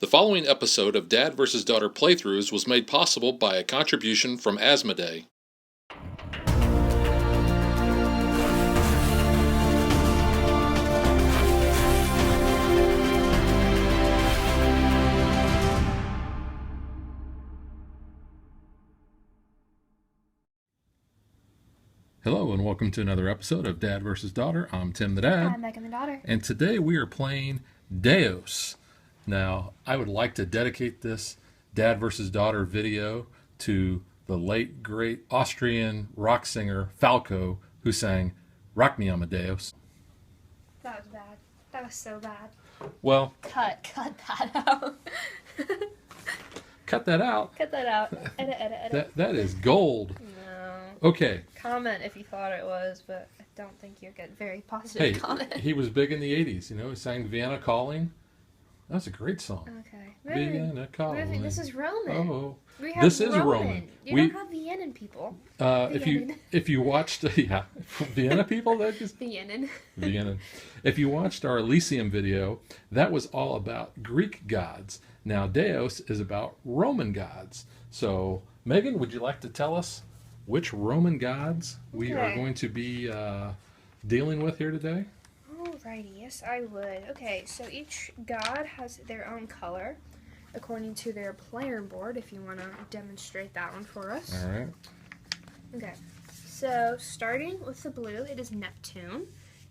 The following episode of Dad vs. Daughter Playthroughs was made possible by a contribution from Asmodee. Hello and welcome to another episode of Dad vs. Daughter. I'm Tim the Dad. I'm Megan the Daughter. And today we are playing Deus. Now, I would like to dedicate this Dad vs. Daughter video to the late, great Austrian rock singer Falco, who sang Rock Me Amadeus. That was bad. That was so bad. Well, Cut that out. cut that out. Cut that out. Edit. That is gold. No. Okay. Comment if you thought it was, but I don't think you'll get very positive Hey, comment. he was big in the 80s, you know, he sang Vienna Calling. That was a great song. Okay. Vienna Calling. This is Roman. Oh. We have This is Roman. You don't have Viennan people. If you watched Vienna people, that just Viennan. Vienna. If you watched our Elysium video, that was all about Greek gods. Now Deus is about Roman gods. So Megan, would you like to tell us which Roman gods we are going to be dealing with here today? Alrighty, yes I would. Okay, so each god has their own color according to their player board, if you want to demonstrate that one for us. Alright. Okay, so starting with the blue, it is Neptune,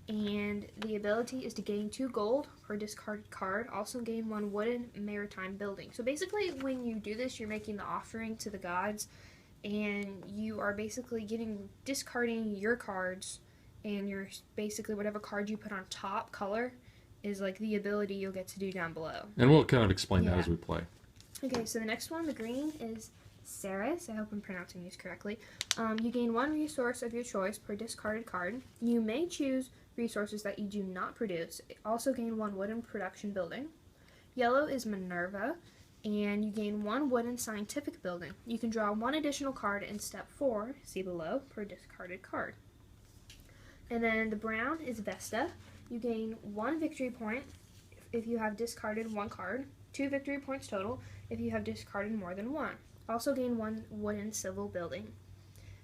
and the ability is to gain 2 gold per discarded card, also gain 1 wooden maritime building. So basically when you do this, you're making the offering to the gods, and you are basically discarding your cards, and you're basically whatever card you put on top color is like the ability you'll get to do down below. And we'll kind of explain that as we play. Okay, so the next one, the green, is Ceres. I hope I'm pronouncing these correctly. You gain 1 resource of your choice per discarded card. You may choose resources that you do not produce. Also gain 1 wooden production building. Yellow is Minerva, and you gain 1 wooden scientific building. You can draw 1 additional card in step 4, see below, per discarded card. And then the brown is Vesta. You gain 1 victory point if you have discarded 1 card, 2 victory points total if you have discarded more than 1. Also gain 1 wooden civil building.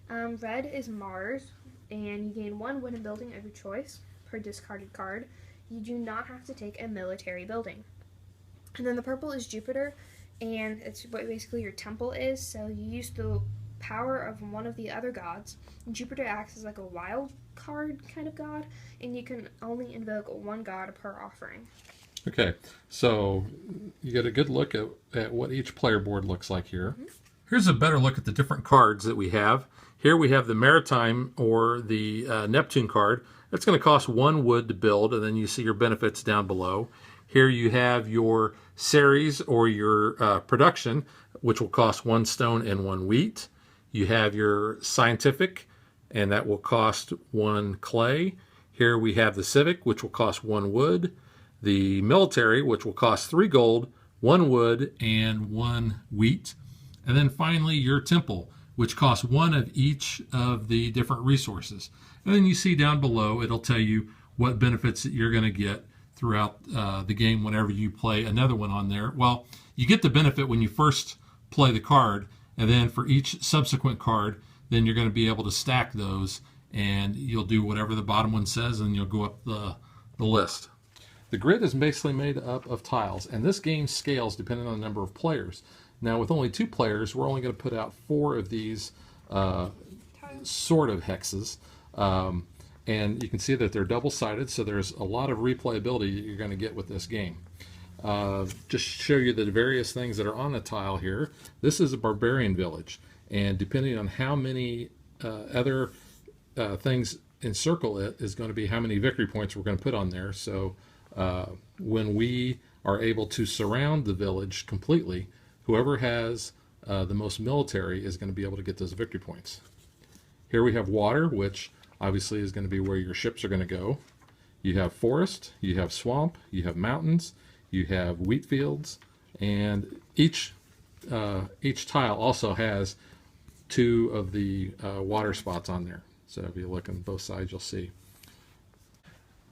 Red is Mars, and you gain 1 wooden building of your choice per discarded card. You do not have to take a military building. And then the purple is Jupiter, and it's what basically your temple is, so you use the power of one of the other gods. Jupiter acts as like a wild card kind of god, and you can only invoke 1 god per offering. Okay, so you get a good look at what each player board looks like here. Mm-hmm. Here's a better look at the different cards that we have. Here we have the Maritime or the Neptune card. That's going to cost 1 wood to build, and then you see your benefits down below. Here you have your Ceres or your production, which will cost 1 stone and 1 wheat. You have your Scientific, and that will cost 1 clay. Here we have the Civic, which will cost 1 wood. The Military, which will cost 3 gold, 1 wood, and 1 wheat. And then finally your Temple, which costs 1 of each of the different resources. And then you see down below, it'll tell you what benefits that you're going to get throughout the game whenever you play another one on there. Well, you get the benefit when you first play the card, and then for each subsequent card, then you're going to be able to stack those, and you'll do whatever the bottom one says, and you'll go up the list. The grid is basically made up of tiles, and this game scales depending on the number of players. Now, with only 2 players, we're only going to put out 4 of these sort of hexes. And you can see that they're double-sided, so there's a lot of replayability that you're going to get with this game. Just show you the various things that are on the tile here. This is a Barbarian village, and depending on how many other things encircle it is going to be how many victory points we're going to put on there. So when we are able to surround the village completely, whoever has the most military is going to be able to get those victory points. Here we have water, which obviously is going to be where your ships are going to go. You have forest, you have swamp, you have mountains, you have wheat fields, and each tile also has 2 of the water spots on there. So if you look on both sides, you'll see.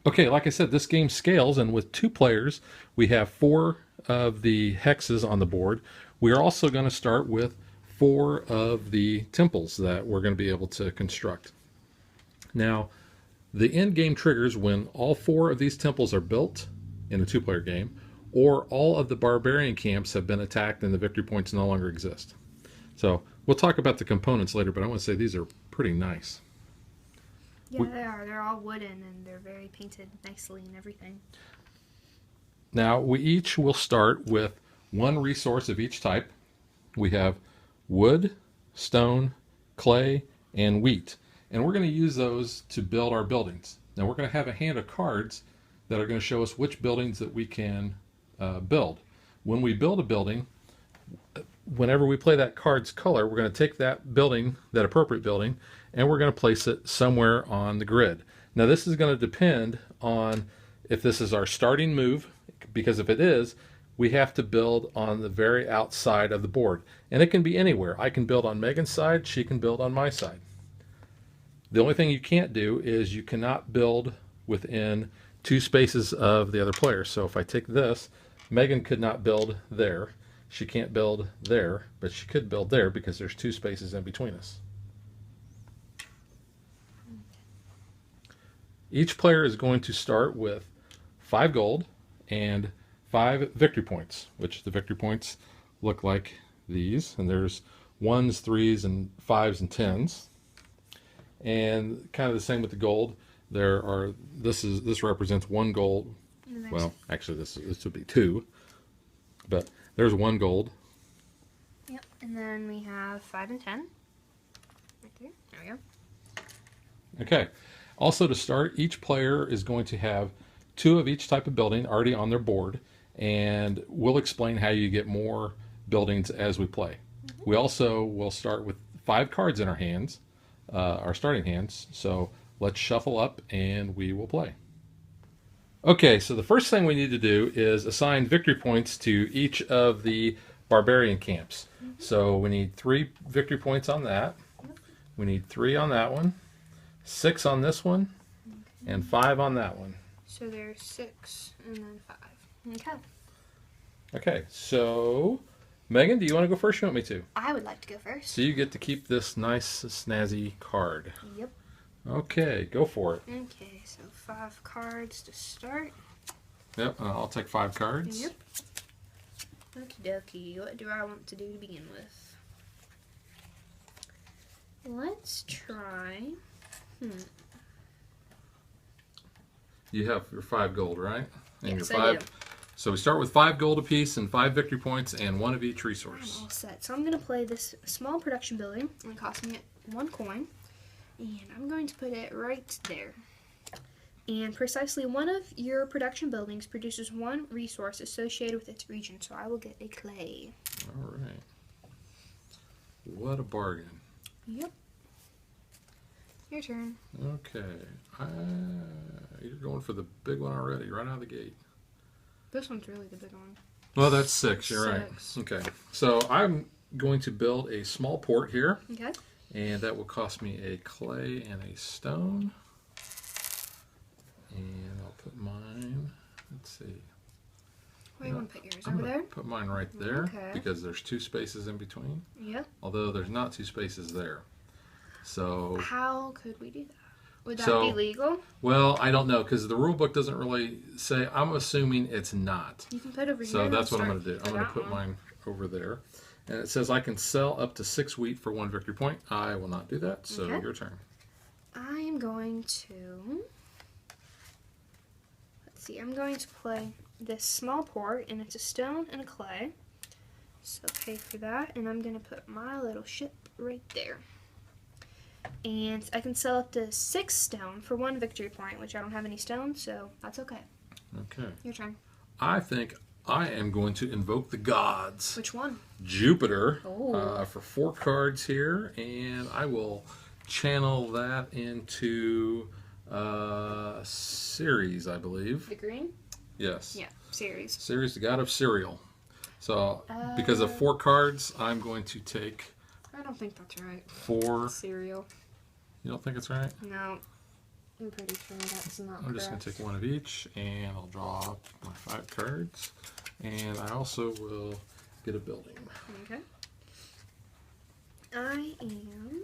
Okay, like I said, this game scales, and with 2 players, we have 4 of the hexes on the board, we are also going to start with 4 of the temples that we're going to be able to construct. Now, the end game triggers when all 4 of these temples are built in a 2-player game, or all of the barbarian camps have been attacked and the victory points no longer exist. So we'll talk about the components later, but I want to say these are pretty nice. Yeah, they are. They're all wooden and they're very painted nicely and everything. Now, we each will start with 1 resource of each type. We have wood, stone, clay, and wheat. And we're going to use those to build our buildings. Now, we're going to have a hand of cards that are going to show us which buildings that we can build. When we build a building, whenever we play that card's color, we're going to take that building, that appropriate building, and we're going to place it somewhere on the grid. Now, this is going to depend on if this is our starting move, because if it is, we have to build on the very outside of the board. And it can be anywhere. I can build on Megan's side, she can build on my side. The only thing you can't do is you cannot build within 2 spaces of the other player. So if I take this, Megan could not build there. She can't build there, but she could build there because there's 2 spaces in between us. Each player is going to start with 5 gold and 5 victory points, which the victory points look like these. And there's 1s, 3s, and 5s and 10s. And kind of the same with the gold. This represents 1 gold. Well, actually this would be 2. But there's 1 gold. Yep, and then we have 5 and 10. Right there. There we go. Okay. Also, to start, each player is going to have 2 of each type of building already on their board, and we'll explain how you get more buildings as we play. We also will start with 5 cards in our hands, our starting hands, so let's shuffle up and we will play. Okay, so the first thing we need to do is assign victory points to each of the barbarian camps. So we need 3 victory points on that. We need 3 on that one, 6 on this one, and 5 on that one. So there's 6 and then 5. Okay. Okay, so Megan, do you want to go first? You want me to? I would like to go first. So you get to keep this nice snazzy card. Yep. Okay, go for it. Okay, so 5 cards to start. Yep, I'll take 5 cards. Yep. Okie dokie, what do I want to do to begin with? Let's try. You have your 5 gold, right? And Yes, your I 5. do. So we start with 5 gold apiece and 5 victory points and 1 of each I'm resource. all set. So I'm going to play this small production building. It cost me 1 coin. And I'm going to put it right there. And precisely 1 of your production buildings produces 1 resource associated with its region. So I will get a clay. All right. What a bargain. Yep. Your turn. Okay. You're going for the big one already, right out of the gate. This one's really the big one. Well, that's 6. You're 6. right. Okay. So I'm going to build a small port here. Okay. And that will cost me a clay and a stone. And I'll put mine, let's see. Where do you want to put yours? I'm Over gonna there? put mine right there Okay. because there's 2 spaces in between. Yep. Although there's not 2 spaces there. So, How could we do that? Would that So- be legal? well, I don't know because the rule book doesn't really say. I'm assuming it's not. You can put over here. So and that's what I'm start going to do. for I'm going to that put one. mine over there. And it says I can sell up to 6 wheat for 1 victory point. I will not do that. So Okay. your turn. I am going to. Let's see. I'm going to play this small port, and it's a stone and a clay. So pay for that, and I'm going to put my little ship right there. And I can sell up to 6 stone for 1 victory point, which I don't have any stone, so that's okay. Okay. Your turn. I think I am going to invoke the gods. Which one? Jupiter Oh. for 4 cards here, and I will channel that into Ceres, I believe. The green? Yes. Yeah, series. Ceres, the god of cereal. So, because of 4 cards, I'm going to take I don't think that's right. 4. Cereal. You don't think it's right? No. I'm pretty sure that's not I'm just going to take 1 of each, and I'll draw my 5 cards. And I also will get a building. Okay. I am.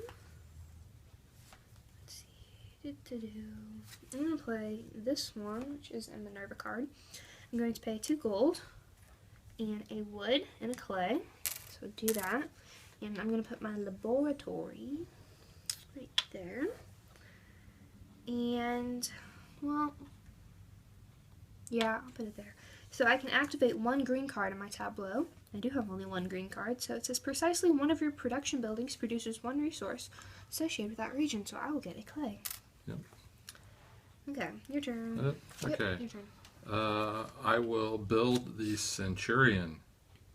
Let's see. I'm going to play this one, which is a Minerva card. I'm going to pay 2 gold and a wood and a clay. So do that. And I'm going to put my laboratory right there. And, well, yeah, I'll put it there. So I can activate 1 green card in my tableau. I do have only 1 green card, so it says precisely one of your production buildings produces 1 resource associated with that region, so I will get a clay. Yep. Okay, your turn. Okay. Yep, your turn. I will build the Centurion.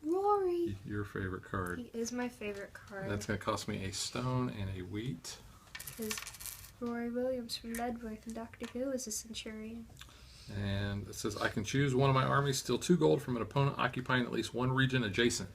Rory. Your favorite card. He is my favorite card. That's going to cost me a stone and a wheat. Because Rory Williams from Medworth and Doctor Who is a Centurion. And it says I can choose one of my armies, steal 2 gold from an opponent occupying at least 1 region adjacent.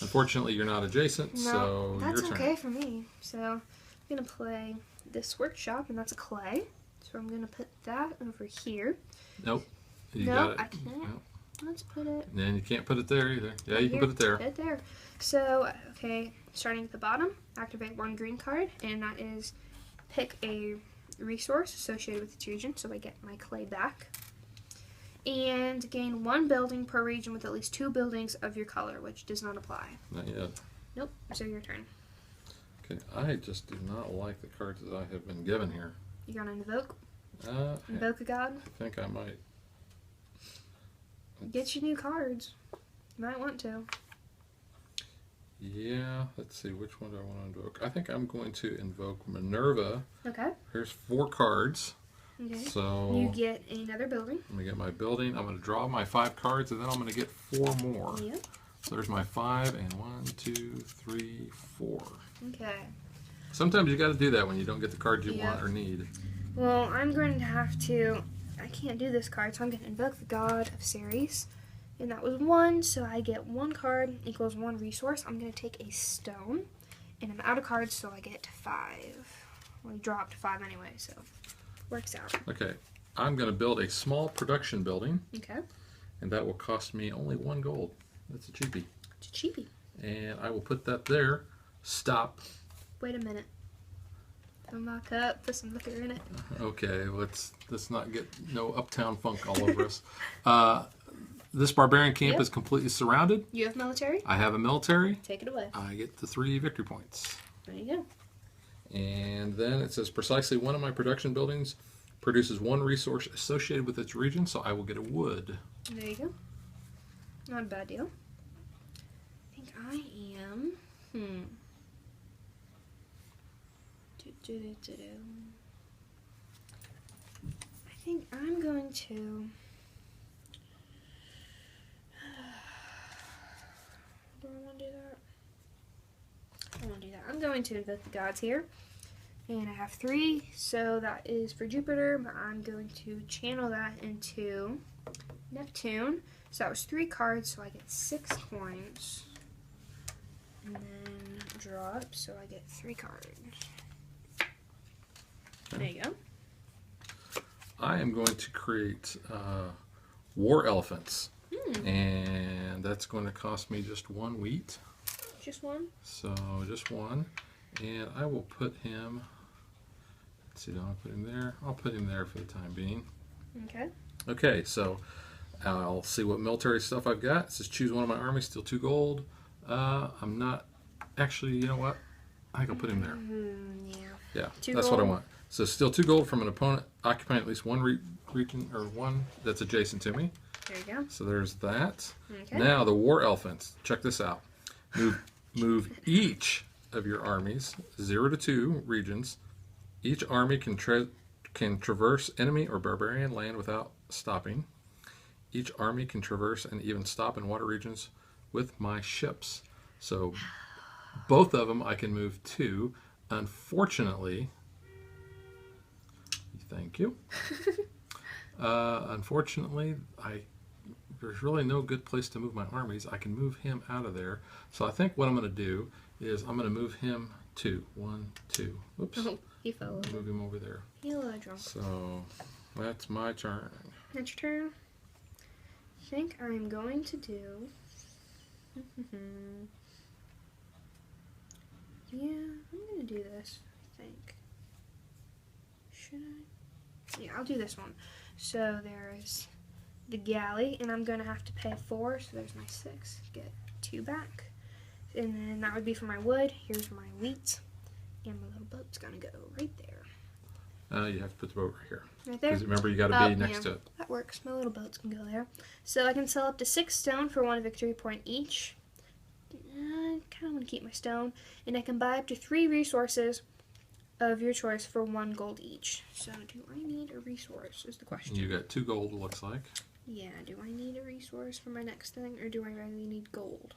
Unfortunately, you're not adjacent, No, so that's your turn. okay for me. So I'm going to play this workshop, and that's a clay. So I'm going to put that over here. Nope. You No, got it. I can't. Nope. Let's put it And you can't put it there either. Yeah, you can here. put it there. Put it there. So, okay, starting at the bottom, activate 1 green card, and that is pick a resource associated with its region, so I get my clay back. And gain 1 building per region with at least 2 buildings of your color, which does not apply. Not yet. Nope. So your turn. Okay, I just do not like the cards that I have been given here. You gonna invoke? I Invoke a god? think I might. Get you new cards. You might want to. Yeah, let's see, which one do I want to invoke? I think I'm going to invoke Minerva. Okay. Here's 4 cards. Okay. So You get another building. I'm going to get my building. I'm going to draw my 5 cards, and then I'm going to get 4 more. Yep. So there's my 5, and 1, 2, 3, 4. Okay. Sometimes you got to do that when you don't get the cards you Yeah. want or need. Well, I'm going to have to. I can't do this card, so I'm going to invoke the god of Ceres. And that was 1, so I get 1 card equals 1 resource. I'm going to take a stone, and I'm out of cards, so I get 5. Well, I dropped 5 anyway, so works out. Okay, I'm going to build a small production building, Okay. and that will cost me only 1 gold. That's a cheapie. It's a cheapie. And I will put that there. Stop. Wait a minute. Fill my cup, put some liquor in it. Okay, let's not get no uptown funk all over us. This barbarian camp Yep. is completely surrounded. You have military? I have a military. Take it away. I get the 3 victory points. There you go. And then it says precisely one of my production buildings produces 1 resource associated with its region, so I will get a wood. There you go. Not a bad deal. I think I am. I think I'm going to. Do I want to do that? I want to do that. I'm going to invoke the gods here. And I have 3, so that is for Jupiter, but I'm going to channel that into Neptune. So that was 3 cards, so I get 6 coins. And then draw up, so I get 3 cards. There you go. I am going to create war elephants. Hmm. And that's going to cost me just 1 wheat. Just 1? So just 1. And I will put him, let's see, do I put him there? I'll put him there for the time being. Okay. Okay, so I'll see what military stuff I've got. It says choose one of my armies, steal 2 gold. I'm not, actually, you know what? I think I'll put him there. Yeah. Yeah, 2 that's gold. what I want. So steal 2 gold from an opponent occupying at least 1 region, or 1 that's adjacent to me. There you go. So there's that. Okay. Now the war elephants. Check this out. Move each of your armies 0 to 2 regions. Each army can traverse enemy or barbarian land without stopping. Each army can traverse and even stop in water regions with my ships. So both of them I can move to. Unfortunately, thank you. Unfortunately, there's really no good place to move my armies. I can move him out of there. So I think what I'm going to do is I'm going to move him to 1, 2. Oops. Oh, he fell over. Move him over there. He's a little drunk. So that's my turn. That's your turn. think I'm going to do... Yeah, I'm going to do this, I think. Should I? Yeah, I'll do this one. So there's the galley, and I'm going to have to pay 4, so there's my 6. Get 2 back. And then that would be for my wood. Here's my wheat. And my little boat's going to go right there. You have to put the boat right here. Right there? Because remember, you got to be next to it. That works. My little boats can go there. So I can sell up to 6 stone for 1 victory point each. I kind of want to keep my stone. And I can buy up to 3 resources of your choice for 1 gold each. So do I need a resource is the question. You got 2 gold, it looks like. Yeah, do I need a resource for my next thing, or do I really need gold?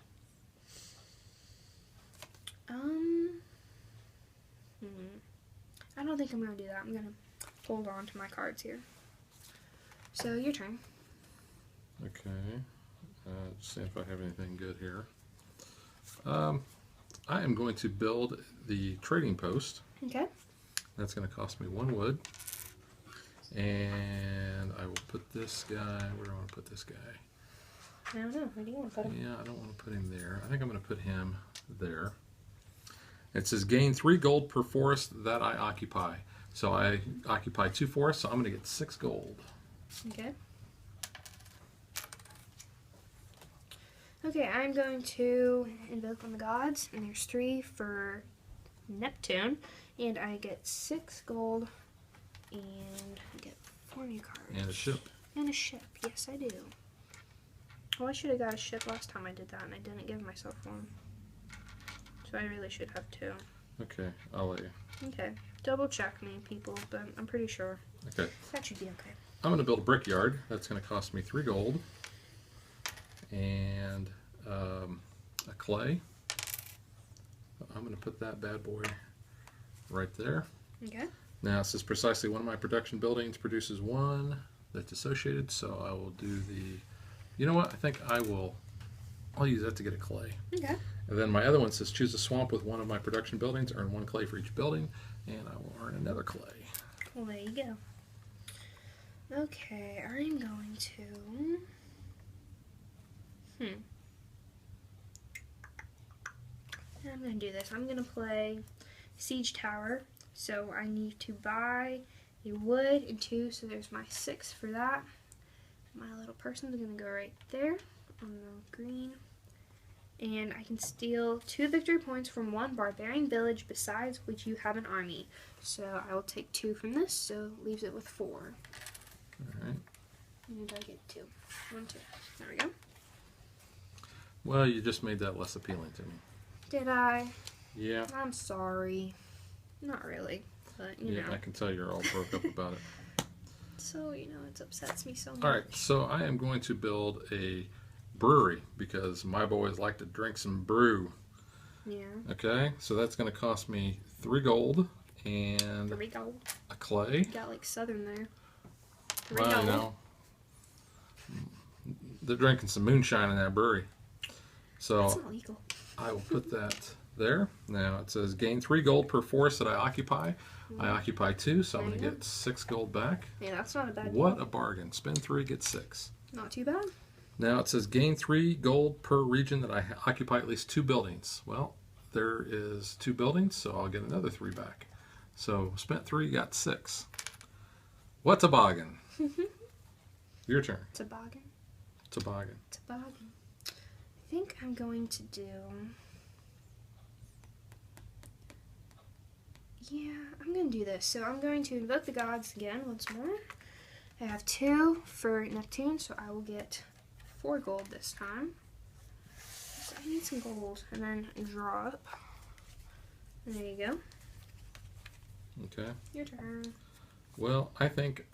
I don't think I'm going to do that. I'm going to hold on to my cards here. So, your turn. Okay. Just see if I have anything good here. I am going to build the trading post. Okay. That's going to cost me 1 wood. And I will put this guy, where do I want to put this guy? I don't know. Where do you want to put him? Yeah, I don't want to put him there. I think I'm going to put him there. It says gain 3 gold per forest that I occupy. So I occupy 2 forests, so I'm going to get 6 gold. Okay. Okay, I'm going to invoke on the gods, and there's 3 for Neptune, and I get 6 gold, and I get 4 new cards. And a ship. And a ship, yes I do. Well, I should have got a ship last time I did that, and I didn't give myself one. So I really should have 2. Okay, I'll let you. Okay, double check me, people, but I'm pretty sure. Okay. That should be okay. I'm going to build a brickyard. That's going to cost me 3 gold. And a clay. I'm going to put that bad boy right there. Okay. Now it says precisely one of my production buildings produces 1 that's associated, so I will do the... You know what? I think I'll use that to get a clay. Okay. And then my other one says choose a swamp with one of my production buildings, earn 1 clay for each building, and I will earn another clay. Well, there you go. Okay, I'm going to... I'm going to do this. I'm going to play Siege Tower. So I need to buy a wood and 2, so there's my 6 for that. My little person's going to go right there on the green. And I can steal 2 victory points from 1 barbarian village besides which you have an army. So I will take 2 from this, so leaves it with 4. Alright. And I get 2. 1, 2. There we go. Well, you just made that less appealing to me. Did I? Yeah. I'm sorry. Not really, but you know. I can tell you're all broke up about it. So, you know, it upsets me so much. Alright, so I am going to build a brewery because my boys like to drink some brew. Yeah. Okay, so that's going to cost me 3 gold and 3 gold. a clay. You got like southern there. 3 Well, gold. I know. They're drinking some moonshine in that brewery. So That's not legal. I will put that there. Now it says gain 3 gold per forest that I occupy. I occupy 2, so I'm going to get 6 gold back. Yeah, that's not a bad What deal. a bargain. Spend 3, get 6. Not too bad. Now it says gain 3 gold per region that I occupy at least 2 buildings. Well, there is 2 buildings, so I'll get another 3 back. So spent 3, got 6. What's a bargain? Your turn. Toboggan. Toboggan. Toboggan. I think I'm going to do... Yeah, I'm going to do this. So I'm going to invoke the gods again once more. I have 2 for Neptune, so I will get 4 gold this time. So I need some gold. And then draw up. And there you go. Okay. Your turn. Well, I think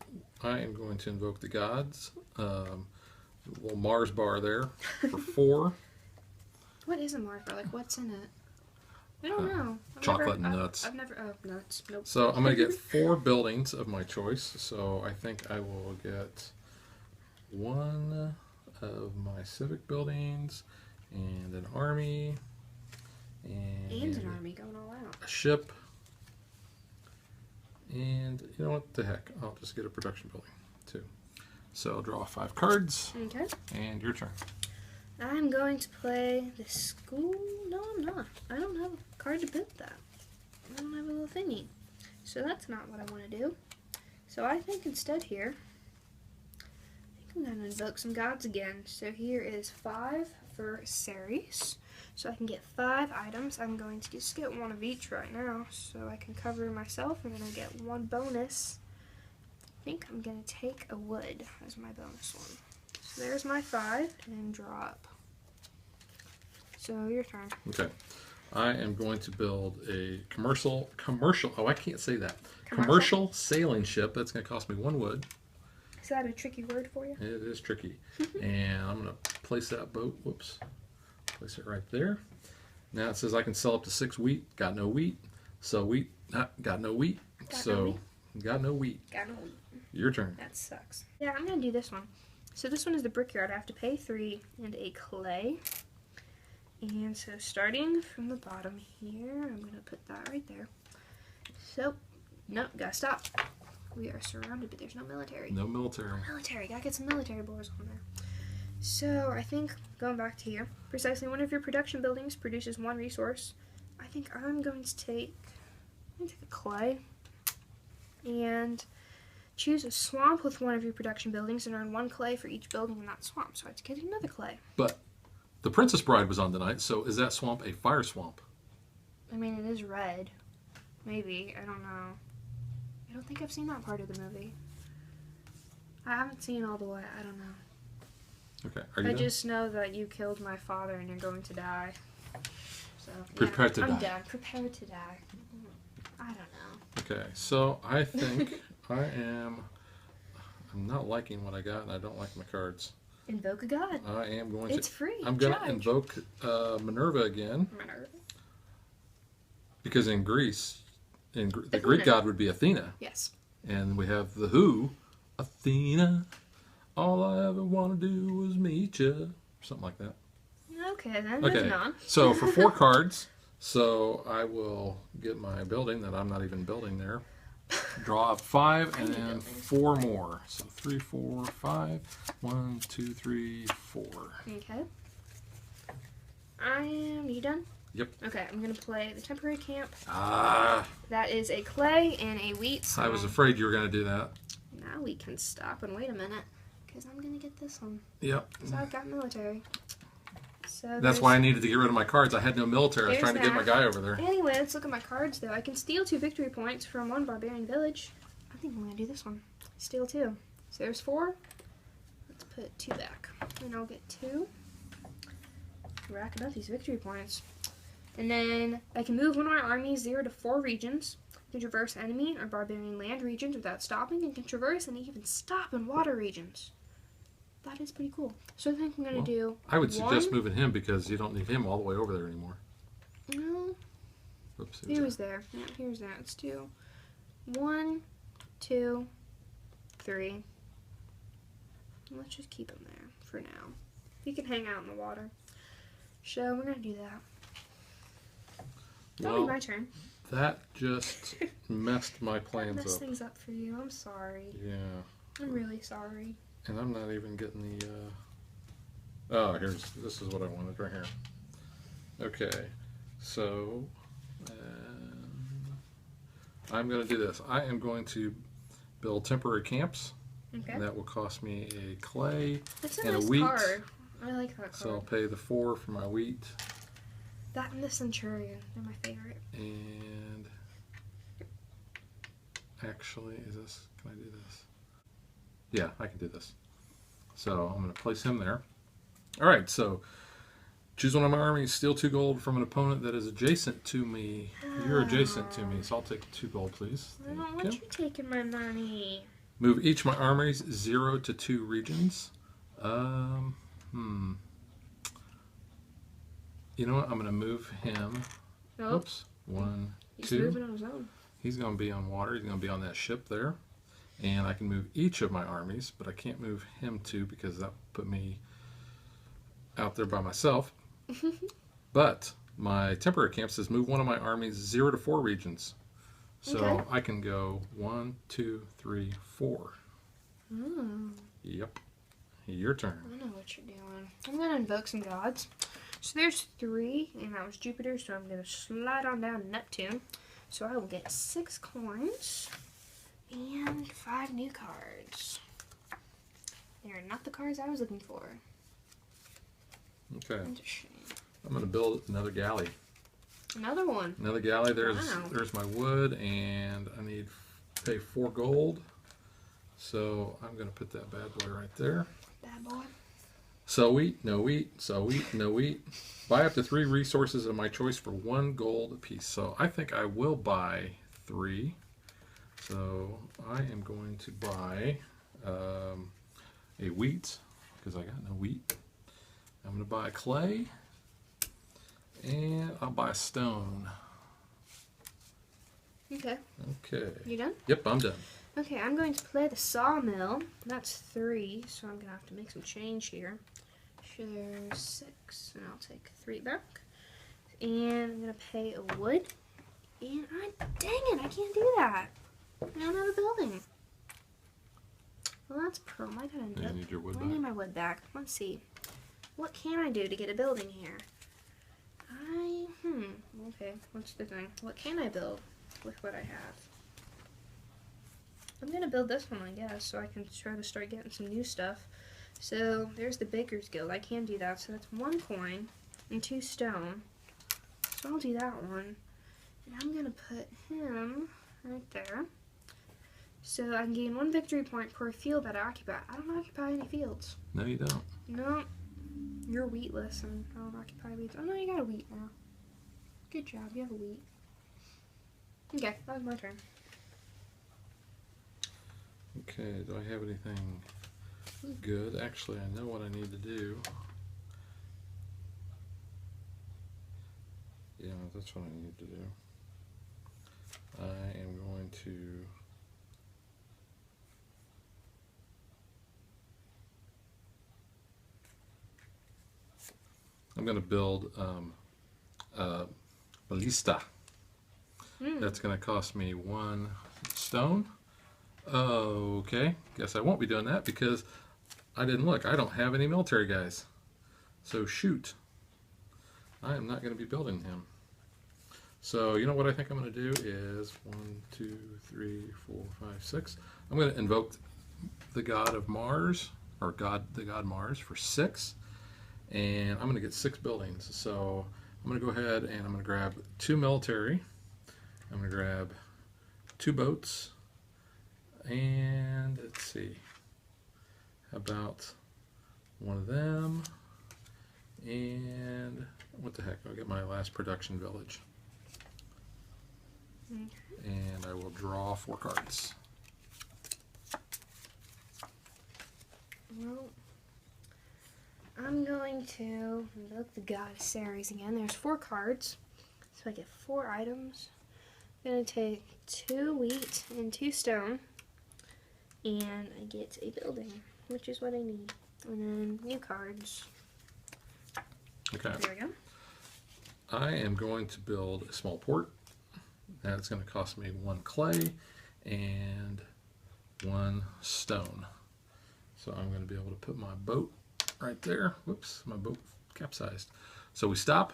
I am going to invoke the gods. Little Mars bar there for 4. What is a Mars bar? Like, what's in it? I don't know. Chocolate and nuts. I've never... Oh, nuts. Nope. So I'm going to get 4 buildings of my choice. So I think I will get 1 of my civic buildings and an army and an army going all out. a ship. And you know what? The heck. I'll just get a production building too. So draw 5 cards, Okay. and your turn. I'm going to play the school. No, I'm not. I don't have a card to put that. I don't have a little thingy. So that's not what I want to do. So I think instead here, I think I'm going to invoke some gods again. So here is 5 for Ceres. So I can get 5 items. I'm going to just get 1 of each right now, so I can cover myself, and then I get 1 bonus. I think I'm going to take a wood as my bonus one. So there's my 5, and draw up. So your turn. Okay. I am going to build a commercial, oh, I can't say that. Commercial sailing ship. That's going to cost me 1 wood. Is that a tricky word for you? It is tricky. And I'm going to place that boat, whoops, place it right there. Now it says I can sell up to 6 wheat. Got no wheat. So wheat, got no wheat. Got no wheat. Got no wheat. Got no wheat. Your turn. That sucks. Yeah, I'm going to do this one. So this one is the brickyard. I have to pay 3 and a clay. And so starting from the bottom here, I'm going to put that right there. So, nope, gotta stop. We are surrounded, but there's no military. No military. Military, gotta get some military boars on there. So, I think, going back to here, precisely one of your production buildings produces 1 resource. I think I'm going to take a clay and choose a swamp with 1 of your production buildings and earn 1 clay for each building in that swamp. So I have to get another clay. But the Princess Bride was on tonight, so is that swamp a fire swamp? I mean, it is red. Maybe. I don't know. I don't think I've seen that part of the movie. I haven't seen all the way. I don't know. Okay. Are you I done? just know that you killed my father and you're going to die. So, Prepare to I'm die. done. Prepare to die. I don't know. Okay, so I think I'm not liking what I got, and I don't like my cards. Invoke a god. I am going to. It's free. I'm going to Charge. invoke Minerva again, Minerva. because in Greece, the Athena. Greek god would be Athena, Yes. and we have the Who, Athena. All I ever want to do was meet you, something like that. Okay, then. Okay, Moving on. so for 4 cards, so I will get my building that I'm not even building there. Draw up 5 and then 4 more. So 3, 4, 5. 1, 2, 3, 4. Okay. You done? Yep. Okay, I'm going to play the temporary camp. Ah, That is a clay and a wheat. I was afraid you were going to do that. Now we can stop and wait a minute, because I'm going to get this one. Yep. So I've got military. So That's why I needed to get rid of my cards. I had no military. I was There's trying to get my that. guy over there. Anyway, let's look at my cards, though. I can steal 2 victory points from 1 barbarian village. I think I'm going to do this one. Steal 2. So there's 4. Let's put 2 back. And I'll get 2. Racking up these victory points. And then I can move one of my armies 0 to 4 regions. Can traverse enemy or barbarian land regions without stopping, and can traverse and even stop in water regions. That is pretty cool. So I think I'm going to do I would suggest 1. moving him because you don't need him all the way over there anymore. No. Oops. He was there. Yeah, here's that. Let's do 1, 2, 3. Let's just keep him there for now. He can hang out in the water. So we're gonna do that. That'll be my turn. That just messed my plans Mess up. things up for you. I'm sorry. Yeah. I'm really sorry. And I'm not even getting the, oh, this is what I wanted right here. Okay, so, I'm going to do this. I am going to build temporary camps. Okay. That will cost me a clay That's a and nice a wheat. card. I like that card. So I'll pay the 4 for my wheat. That and the Centurion. They're my favorite. And actually, can I do this? Yeah, I can do this. So I'm going to place him there. All right, so choose one of my armies, steal 2 gold from an opponent that is adjacent to me. You're adjacent to me, so I'll take 2 gold, please. I don't want you taking my money. Move each of my armies 0 to 2 regions. You know what? I'm going to move him. Oh, Oops. 1, he's 2. moving on his own. He's going to be on water. He's going to be on that ship there. And I can move each of my armies, but I can't move him too because that would put me out there by myself. But my temporary camp says move one of my armies 0 to 4 regions. So Okay. I can go 1, 2, 3, 4. Oh. Yep. Your turn. I know what you're doing. I'm going to invoke some gods. So there's 3, and that was Jupiter, so I'm going to slide on down to Neptune. So I will get 6 coins and 5 new cards. They are not the cards I was looking for. Okay. That's a shame. I'm going to build another galley. Another one. Another galley. There's Wow. there's my wood, and I need to pay 4 gold. So I'm going to put that bad boy right there. Bad boy. Sow wheat, no wheat, sow wheat, no wheat. Buy up to 3 resources of my choice for 1 gold apiece. So I think I will buy 3. So I am going to buy a wheat, because I got no wheat. I'm going to buy a clay, and I'll buy a stone. Okay. Okay. You done? Yep, I'm done. Okay, I'm going to play the sawmill. That's 3, so I'm going to have to make some change here. There's 6, and I'll take 3 back. And I'm going to pay a wood. And dang it, I can't do that. I don't have a building. Well, that's I gotta You need your wood I need back. my wood back. Let's see. What can I do to get a building here? Okay, what's the thing? What can I build with what I have? I'm gonna build this one, I guess, so I can try to start getting some new stuff. So, there's the Baker's Guild. I can do that. So, that's 1 coin and 2 stone. So, I'll do that one. And I'm gonna put him right there. So, I can gain 1 victory point per field that I occupy. I don't occupy any fields. No, you don't. No. You're wheatless and I don't occupy wheat. Oh, no, you got a wheat now. Good job. You have a wheat. Okay, that was my turn. Okay, do I have anything good? Actually, I know what I need to do. Yeah, that's what I need to do. I am going to... I'm going to build a ballista. That's going to cost me 1 stone. Okay, guess I won't be doing that because I didn't look. I don't have any military guys. So shoot. I am not going to be building him. So you know what I think I'm going to do is 1, 2, 3, 4, 5, 6. I'm going to invoke the god of Mars, or the god Mars for 6. And I'm going to get 6 buildings. So I'm going to go ahead and I'm going to grab 2 military. I'm going to grab 2 boats. And let's see, how about 1 of them? And what the heck, I'll get my last production village. Okay. And I will draw 4 cards. Well, I'm going to invoke the god Ceres again. There's 4 cards, so I get 4 items. I'm going to take 2 wheat and 2 stone, and I get a building, which is what I need. And then new cards. Okay. There we go. I am going to build a small port. That's going to cost me 1 clay and 1 stone. So I'm going to be able to put my boat right there. Whoops, my boat capsized. So we stop.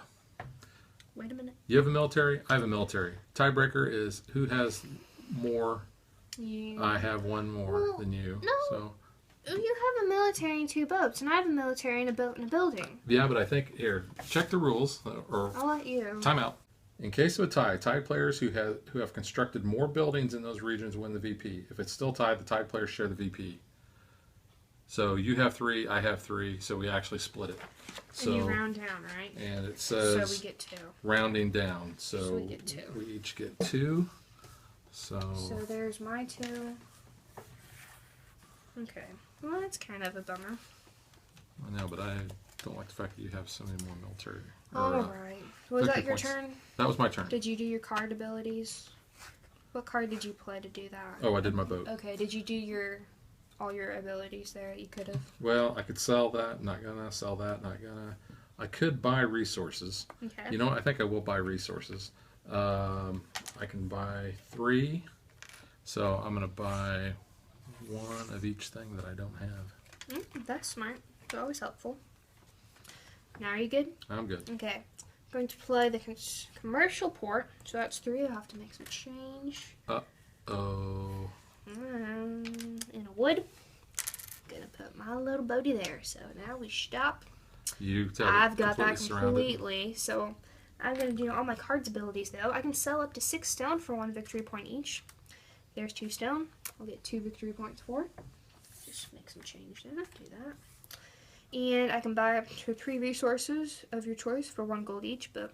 Wait a minute. You have a military, I have a military. Tiebreaker is who has more. You. I have 1 more than you. No. So You have a military and 2 boats, and I have a military and a boat and a building. yeah, but I think here, check the rules or I'll let you. time out. In case of a tie, tied players who have constructed more buildings in those regions win the VP. If it's still tied, the tied players share the VP. So you have 3, I have 3, so we actually split it. So And you round down, right? and it So says we get 2. rounding down. So we get 2. we each get 2. So There's my 2. Okay. Well, that's kind of a bummer. I know, but I don't like the fact that you have so many more military. Alright. Was that victory your points. turn? That was my turn. Did you do your card abilities? What card did you play to do that? Oh, I did my boat. Okay, did you do all your abilities there that you could have? Well, I could sell that, not gonna. Sell that, not gonna. I could buy resources. Okay. You know what? I think I will buy resources. I can buy 3. So I'm gonna buy 1 of each thing that I don't have. That's smart. It's always helpful. Now, are you good? I'm good. Okay. I'm going to play the commercial port. So that's 3. I'll have to make some change. Uh-oh. In a wood. I'm going to put my little boaty there. So now we stop. I've got that completely. So I'm going to do all my cards abilities, though. I can sell up to 6 stone for 1 victory point each. There's 2 stone. I'll get 2 victory points for it. Just make some change there. Do that. And I can buy up to 3 resources of your choice for 1 gold each, but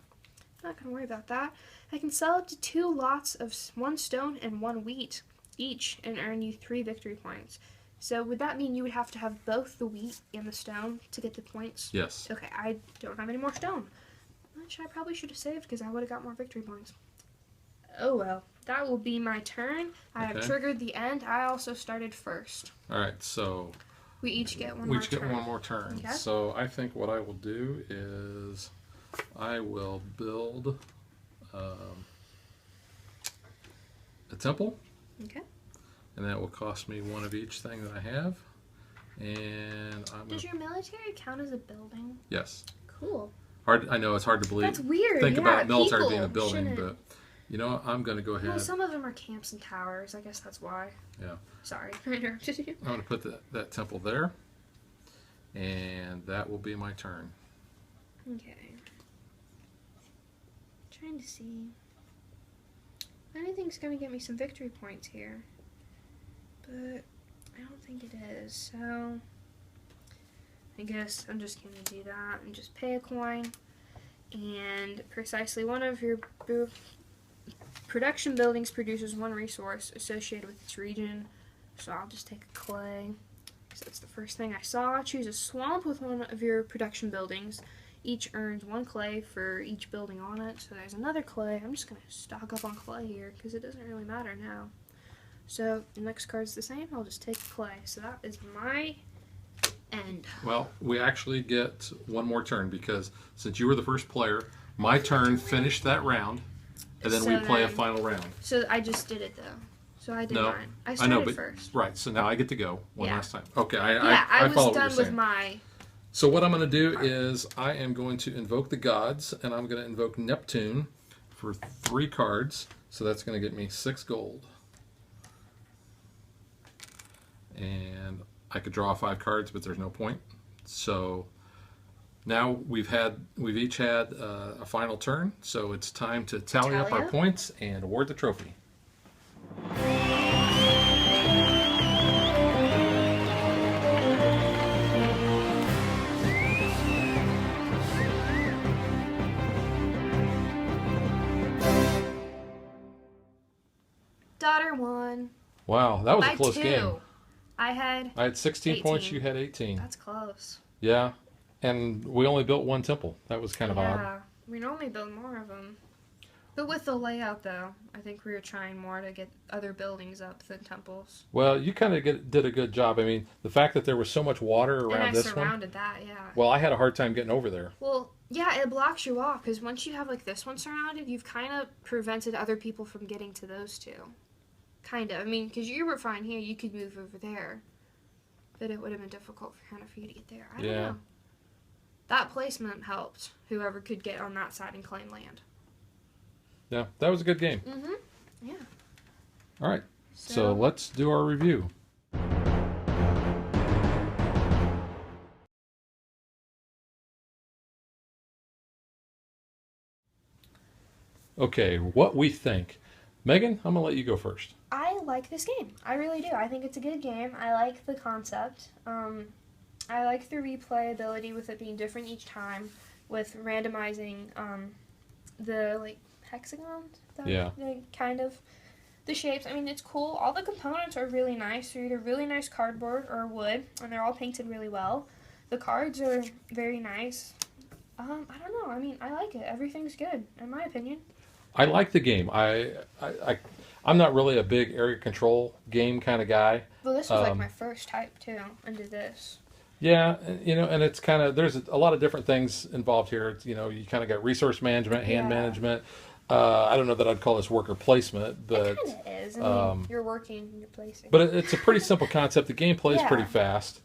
I'm not going to worry about that. I can sell up to 2 lots of 1 stone and 1 wheat each and earn you 3 victory points. So would that mean you would have to have both the wheat and the stone to get the points? Yes. Okay, I don't have any more stone, which I probably should have saved because I would have got more victory points. Oh well, that will be my turn. I have triggered the end. I also started first. All right, so we each get one more turn. We each get one more turn. Okay. So I think what I will do is I will build a temple. Okay. And that will cost me 1 of each thing that I have. And Does your military count as a building? Yes. Cool. I know it's hard to believe. That's weird. Think about military people being a building, shouldn't. but you know what? I'm going to go ahead. Well, some of them are camps and towers. I guess that's why. Yeah. Sorry, I interrupted you. I'm going to put that temple there, and that will be my turn. Okay. Trying to see. Anything's going to get me some victory points here, but I don't think it is. So I guess I'm just going to do that and just pay a coin. And precisely one of your production buildings produces 1 resource associated with its region. So I'll just take a clay. So that's the first thing I saw. Choose a swamp with 1 of your production buildings. Each earns 1 clay for each building on it. So there's another clay. I'm just going to stock up on clay here because it doesn't really matter now. So the next card's the same. I'll just take clay. So that is my end. Well, we actually get 1 more turn because since you were the first player, my turn finished that round, and then we play a final round. So I just did it though. So I did mine. I know, started but, first. Right, so now I get to go one last time. Okay, I follow was what you're done with saying. my... So what I'm going to do is I am going to invoke the gods, and I'm going to invoke Neptune for 3 cards. So that's going to get me 6 gold. And I could draw 5 cards, but there's no point. So now we've each had a final turn. So it's time to tally up our points and award the trophy. Daughter won. Wow, that was a close 2. game. I had 16 18. points, you had 18. That's close. Yeah, and we only built 1 temple. That was kind of odd. Yeah, we normally build more of them. But with the layout, though, I think we were trying more to get other buildings up than temples. Well, you kind of did a good job. I mean, the fact that there was so much water around this one. And I surrounded that, yeah. Well, I had a hard time getting over there. Well, yeah, it blocks you off, because once you have, like, this one surrounded, you've kind of prevented other people from getting to those 2. Kind of. I mean, because you were fine here, you could move over there. But it would have been difficult for you to get there. I don't know. That placement helped whoever could get on that side and claim land. Yeah, that was a good game. Mm-hmm. Yeah. All right. So let's do our review. Okay, what we think. Megan, I'm going to let you go first. I like this game. I really do. I think it's a good game. I like the concept. I like the replayability with it being different each time, with randomizing the like hexagons. Kind of the shapes. I mean, it's cool. All the components are really nice. They're either really nice cardboard or wood, and they're all painted really well. The cards are very nice. I don't know. I mean, I like it. Everything's good, in my opinion. I like the game. I'm not really a big area control game kind of guy. Well, this was like my first type too, into this. Yeah, you know, and it's kind of, there's a lot of different things involved here. It's, you know, you kind of got resource management, hand management. I don't know that I'd call this worker placement, but it kind of is. I mean, you're working, you're placing. But it's a pretty simple concept. The gameplay is pretty fast.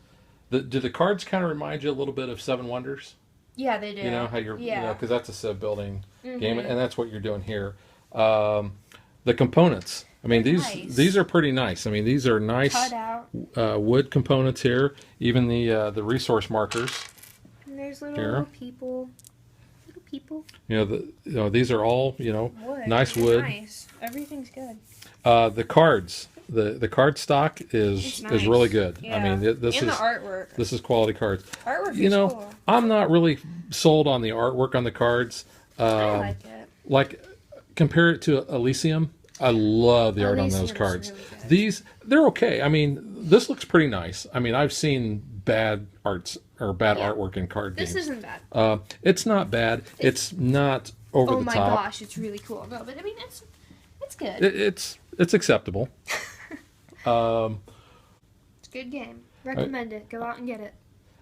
Do the cards kind of remind you a little bit of Seven Wonders? Yeah, they do. You know how you're, Yeah. because that's a civ building game, Mhm. and that's what you're doing here. The components. I mean, Nice. these are pretty nice. I mean, these are nice Cut out. wood components here. Even the resource markers. And there's Here. little people. Little people. You know, these are all Wood. nice They're wood. Nice. Everything's good. The cards. The card stock is It's nice. really good. Yeah. I mean, this and is the artwork. this is quality cards. Artwork You is know, cool. I'm not really sold on the artwork on the cards. I like it. Like, compare it to Elysium. I love the art on those Elysium's cards. really good. These, they're okay. I mean, this looks pretty nice. I mean, I've seen bad arts or bad Yeah. artwork in card This games. isn't bad. It's not bad. It's not over Oh the my top. gosh, it's really cool. No, but I mean, it's good. It's acceptable. It's a good game. Recommend it. Go out and get it.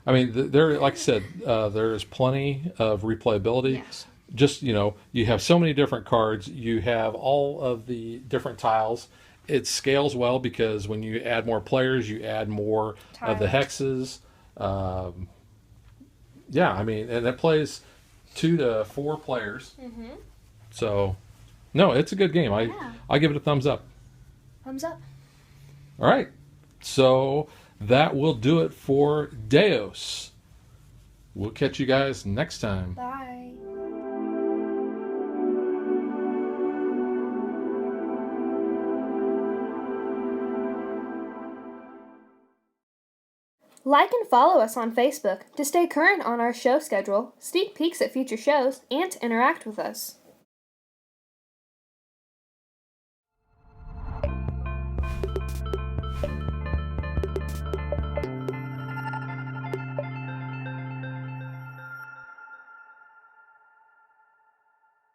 I mean, there, like I said, there is plenty of replayability. Yes. Just, you have so many different cards. You have all of the different tiles. It scales well because when you add more players, you add more of the hexes. Yeah, I mean, and it plays 2 to 4 players. Mm-hmm. So, no, it's a good game. I give it a thumbs up. Thumbs up. All right. So that will do it for Deos. We'll catch you guys next time. Bye. Like and follow us on Facebook to stay current on our show schedule, sneak peeks at future shows, and to interact with us.